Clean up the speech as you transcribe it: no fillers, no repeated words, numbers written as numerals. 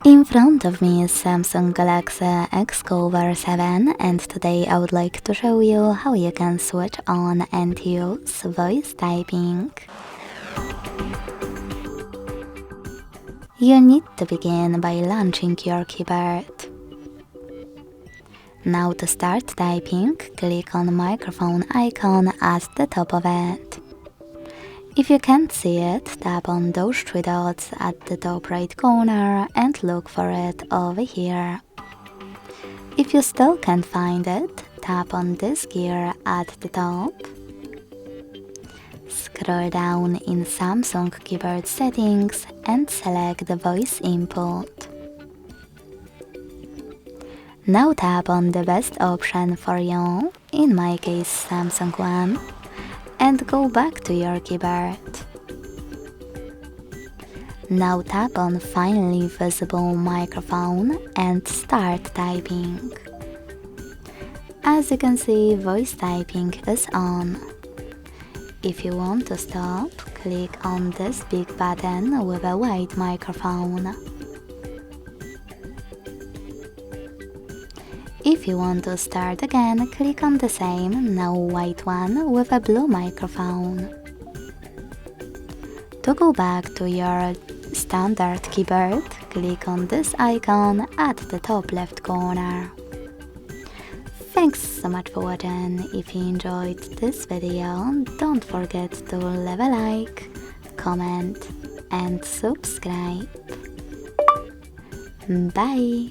In front of me is Samsung Galaxy XCover 7, and today I would like to show you how you can switch on and use voice typing. You need to begin by launching your keyboard. Now to start typing, click on the microphone icon at the top of it. If you can't see it, tap on those three dots at the top right corner and look for it over here. If you still can't find it, tap on this gear at the top. Scroll down in Samsung keyboard settings and select the voice input. Now tap on the best option for you, in my case Samsung one, and go back to your keyboard. Now tap on finally visible microphone and start typing. As you can see, voice typing is on. If you want to stop, click on this big button with a white microphone. If you want to start again, click on the same, now white one with a blue microphone. To go back to your standard keyboard, click on this icon at the top left corner. Thanks so much for watching. If you enjoyed this video, don't forget to leave a like, comment and subscribe. Bye!